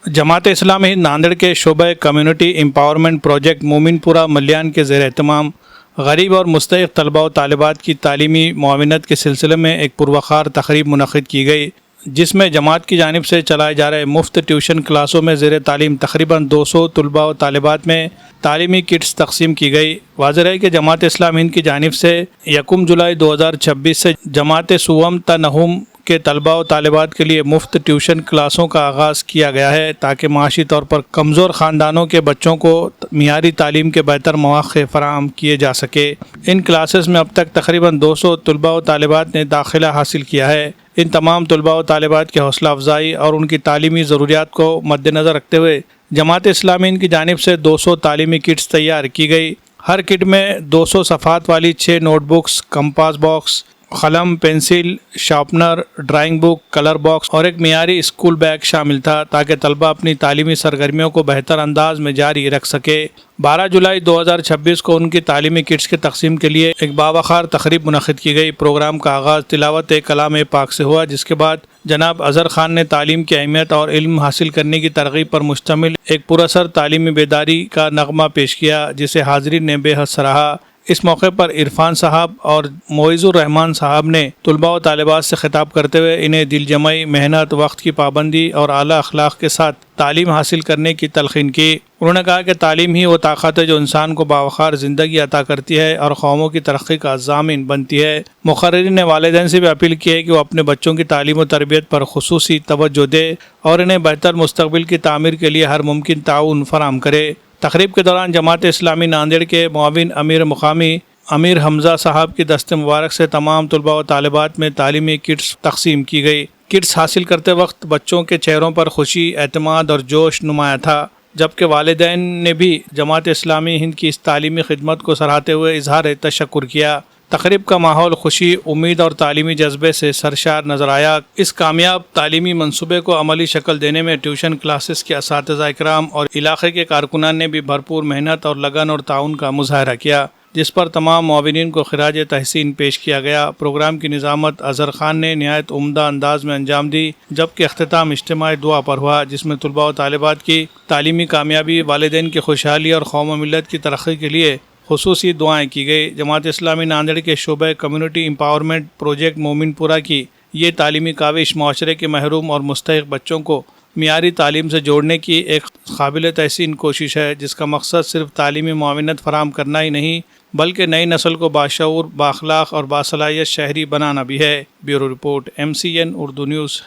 जमात इस्लामी हिंद नांदेड़ के शोबे community empowerment project Mominpura मल्यान के ज़ेर एहतमाम गरीब और मुस्तहिक़ तलबा व तालिबात की तालीमी मुआविनत के सिलसिले में एक पुरवखार तक़रीब मुनक़्क़िद की गई, जिसमें जमात की जानिब से चलाए जा रहे मुफ्त ट्यूशन क्लासों में ज़ेर तालीम तकरीबन 200 तलबा व तालिबात में तालीमी किट्स तकसीम की गई। वाज़ेह है कि जमात इस्लामी हिंद की जानिब से 1 जुलाई 2026 से जमात सुवम तनहुम के तलबा व तालिबात के लिए मुफ्त ट्यूशन क्लासों का आगाज़ किया गया है, ताकि माशी तौर पर कमज़ोर ख़ानदानों के बच्चों को मियारी तालीम के बेहतर मौक़े फ़राहम किए जा सके। इन क्लासेस में अब तक तकरीबन 200 तलबा व तालिबात ने दाखिला हासिल किया है। इन तमाम तलबा व तालिबात की हौसला अफजाई और उनकी तालीमी ज़रूरियात को मद्देनज़र रखते हुए जमात इस्लामी हिंद की जानिब से 200 तालीमी किट्स तैयार की गई। हर किट में 200 सफ़ात वाली 6 नोटबुक्स, कंपास बॉक्स, कलम, pencil, sharpener, drawing book, colour box और एक मियारी स्कूल बैग शामिल था, ताकि तलबा अपनी तालीमी सरगर्मियों को बेहतर अंदाज में जारी रख सके। 12 जुलाई 2026 को उनकी तालीमी किट्स के तकसीम के लिए एक बावखार तक़रीब मुनक़्क़िद की गई। प्रोग्राम का आगाज़ तिलावत कलाम पाक से हुआ, जिसके बाद जनाब अज़हर ख़ान ने तालीम की अहमियत और इल्म हासिल करने की तरग़ीब पर मुश्तमिल एक पुरअसर तालीमी बेदारी का नग़मा पेश किया, जिसे हाज़रीन ने बेहद सराहा। इस मौके पर इरफान साहब और मोइज़ुर रहमान साहब ने तलबा व तालिबात से ख़िताब करते हुए इन्हें दिलजमई, मेहनत, वक्त की पाबंदी और आला अखलाक के साथ तालीम हासिल करने की तलक़ीन की। उन्होंने कहा कि तालीम ही वो ताकत है जो इंसान को बावखार ज़िंदगी अता करती है और कौमों की तरक्की का ज़ामिन बनती है। मुक़र्रिरीन ने वालिदैन से भी अपील की है कि वो अपने बच्चों की तालीम व तरबियत पर खुसूसी तवज्जो दे और इन्हें बेहतर मुस्तक़बिल की तामीर के लिए हर मुमकिन ताउन फराहम करे। तक़रीब के दौरान जमात इस्लामी नांदेड़ के मुआविन अमीर मुकामी अमीर हमज़ा साहब की दस्ते मुबारक से तमाम तलबा व तालिबात में तालीमी किट्स तकसीम की गई। किट्स हासिल करते वक्त बच्चों के चेहरों पर खुशी, एतमाद और जोश नुमाया था, जबकि वालिदैन ने भी जमात इस्लामी हिंद की इस तालीमी खिदमत को सराहते हुए इजहार तशक्कुर किया। तक़रीब का माहौल खुशी, उम्मीद और तालीमी जज्बे से सरशार नज़र आया। इस कामयाब तालीमी मंसूबे को अमली शक्ल देने में ट्यूशन क्लासेस के असातिज़ा इकराम और इलाक़े के कारकुनान ने भी भरपूर मेहनत और लगन और ताउन का मुज़ाहरा किया, जिस पर तमाम मुआविनीन को खिराज तहसीन पेश किया गया। प्रोग्राम की निज़ामत अज़हर ख़ान ने नहायत उम्दा अंदाज में अंजाम दी, जबकि अख्तिताम इज्तिमाई दुआ पर हुआ, जिसमें तलबा व तालिबात की तालीमी कामयाबी, वालिदैन की खुशहाली और कौम मिल्लत की तरक्की के लिए खुसूसी दुआएँ की गई। जमात इस्लामी नांदेड़ के शोबे कम्युनिटी एम्पावरमेंट प्रोजेक्ट मोमिनपुरा की ये तालीमी काविश माशरे के महरूम और मुस्तहिक़ बच्चों को मियारी तालीम से जोड़ने की एक काबिल तहसीन कोशिश है, जिसका मकसद सिर्फ तालीमी मुआविनत फराहम करना ही नहीं, बल्कि नई नस्ल को बाशऊर, बाखलाक और बासलाहियत शहरी बनाना भी है। Bureau report, MCN Urdu news.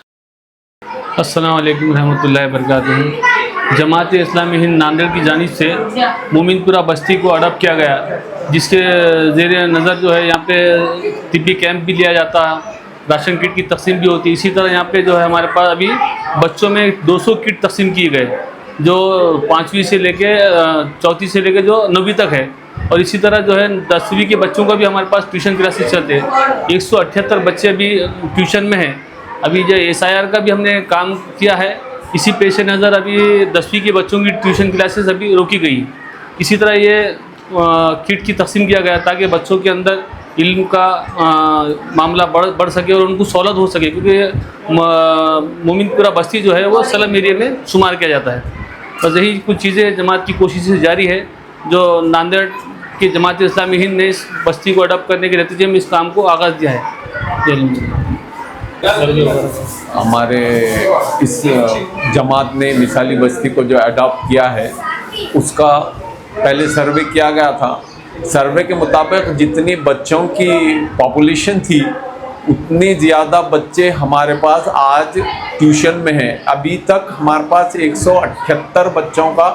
अस्सलाम वालेकुम रहमतुल्लाहि व बरकातुहू। जमात इस्लामी हिंद नांदेड़ की जानिब से मोमिनपुरा बस्ती को अडॉप्ट किया गया, जिसके ज़ेर नज़र जो है यहाँ पे तिब्बी कैंप भी लिया जाता है, राशन किट की तकसीम भी होती है। इसी तरह यहाँ पे जो है हमारे पास अभी बच्चों में 200 किट तकसीम किए गए, जो 5वीं से लेके 4वीं से लेके जो 9वीं तक है। और इसी तरह जो है 10वीं के बच्चों का भी हमारे पास ट्यूशन क्लासेस चलते हैं। 178 बच्चे अभी ट्यूशन में हैं। अभी जो SIR का भी हमने काम किया है, इसी पेश नज़र अभी 10वीं के बच्चों की ट्यूशन क्लासेस अभी रोकी गई। इसी तरह ये किट की तकसीम किया गया ताकि बच्चों के अंदर इल्म का मामला बढ़ सके और उनको सहूलत हो सके, क्योंकि मोमिनपुरा बस्ती जो है वो स्लम एरिया में शुमार किया जाता है। बस यही कुछ चीज़ें जमात की कोशिशें जारी है, जो नांदेड़ की जमात इस्लामी हिंद ने इस बस्ती को अडॉप्ट करने के नतीजे में इस काम को आगाज़ दिया है। हमारे इस जमात ने मिसाली बस्ती को जो अडॉप्ट किया है, उसका पहले सर्वे किया गया था। सर्वे के मुताबिक जितनी बच्चों की पॉपुलेशन थी, उतने ज़्यादा बच्चे हमारे पास आज ट्यूशन में हैं। अभी तक हमारे पास 178 बच्चों का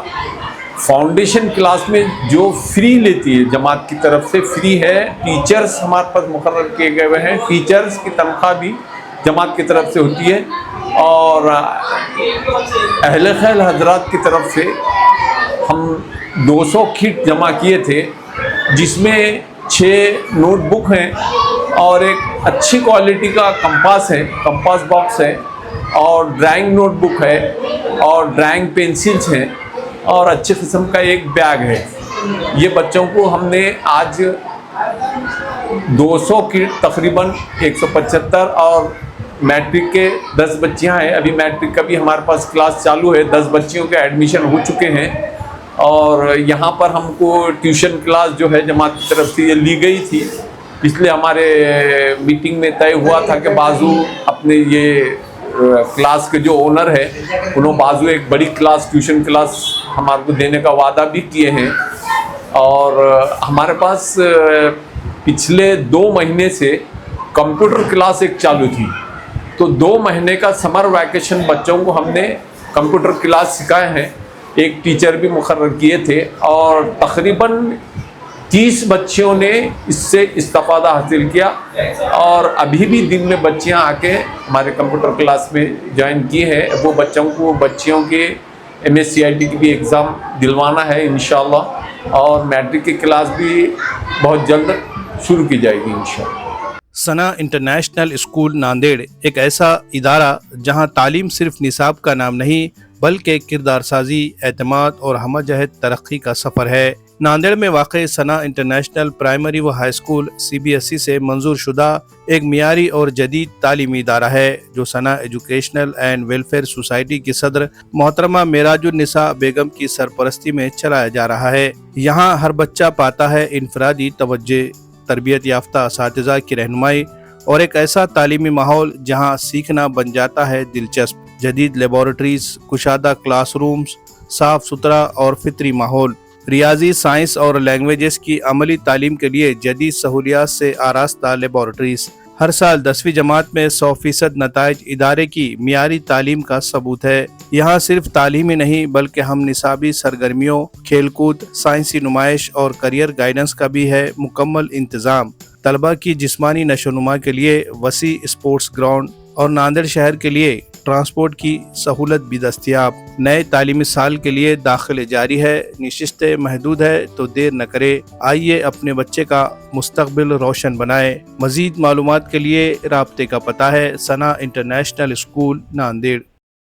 फाउंडेशन क्लास में जो फ्री लेती है, जमात की तरफ से फ्री है। टीचर्स हमारे पास मुकर्रर किए गए हुए हैं, टीचर्स की तनख्वाह भी जमात की तरफ से होती है। और अहले खैर हजरात की तरफ से हम 200 किट जमा किए थे, जिसमें 6 नोटबुक हैं और एक अच्छी क्वालिटी का कंपास बॉक्स है और ड्राइंग नोटबुक है और ड्राइंग पेंसिल्स हैं और अच्छे किस्म का एक बैग है। ये बच्चों को हमने आज 200 किट तकरीबन 175 और मैट्रिक के 10 बच्चियां हैं, अभी मैट्रिक का भी हमारे पास क्लास चालू है, 10 बच्चियों के एडमिशन हो चुके हैं। और यहाँ पर हमको ट्यूशन क्लास जो है जमात की तरफ से ये ली गई थी, इसलिए हमारे मीटिंग में तय हुआ था कि बाजू अपने ये क्लास के जो ओनर है उन्होंने बाजू एक बड़ी क्लास ट्यूशन क्लास हमारे को देने का वादा भी किए हैं। और हमारे पास पिछले 2 महीने से कंप्यूटर क्लास एक चालू थी, तो 2 महीने का समर वैकेशन बच्चों को हमने कंप्यूटर क्लास सिखाए हैं, एक टीचर भी मुकर्रर किए थे और तकरीबन 30 बच्चियों ने इससे इस्तिफादा हासिल किया। और अभी भी दिन में बच्चियां आके हमारे कंप्यूटर क्लास में ज्वाइन की है। वो बच्चियों के MSCIT की भी एग्ज़ाम दिलवाना है इंशाअल्लाह, और मैट्रिक की क्लास भी बहुत जल्द शुरू की जाएगी इंशाअल्लाह। सना इंटरनेशनल स्कूल नांदेड़ एक ऐसा इदारा जहां तालीम सिर्फ निसाब का नाम नहीं बल्कि किरदार साजी, एतमाद और हमजहत तरक्की का सफ़र है। नांदेड़ में वाक़ सना इंटरनेशनल प्राइमरी व हाई स्कूल CBSE से मंजूर शुदा एक मियारी और जदीद तालीमी इदारा है जो सना एजुकेशनल एंड वेलफेयर सोसाइटी की सदर मोहतरमा मेराजुन्निसा बेगम की सरपरस्ती में चलाया जा रहा है। यहाँ हर बच्चा पाता है इनफरादी तवज्जो, तरबियत याफ्ता असातिज़ा की रहनुमाई और एक ऐसा तालीमी माहौल जहाँ सीखना बन जाता है दिलचस्प। जदीद लेबॉरेटरीज, कुशादा क्लासरूम्स, साफ सुथरा और फितरी माहौल, रियाजी, साइंस और लैंग्वेजेस की अमली तालीम के लिए जदीद सहूलियात से आरास्ता लेबॉरेटरीज। हर साल 10वीं जमात में 100% नताइज इदारे की मियारी तालीम का सबूत है। यहाँ सिर्फ तालीम ही नहीं बल्कि हम निसाबी सरगर्मियों, खेलकूद, साइंसी नुमाइश और करियर गाइडेंस का भी है मुकम्मल इंतज़ाम। तलबा की जिस्मानी नशोनुमा के लिए वसी स्पोर्ट्स ग्राउंड और नांदेड़ शहर के लिए ट्रांसपोर्ट की सहूलत भी दस्तयाब। नए तालीमी साल के लिए दाखिले जारी है, नशिस्तें महदूद है, तो देर न करे, आइए अपने बच्चे का मुस्तकबिल रोशन बनाए। मज़ीद मालूमात के लिए राब्ते का पता है सना इंटरनेशनल स्कूल नांदेड़।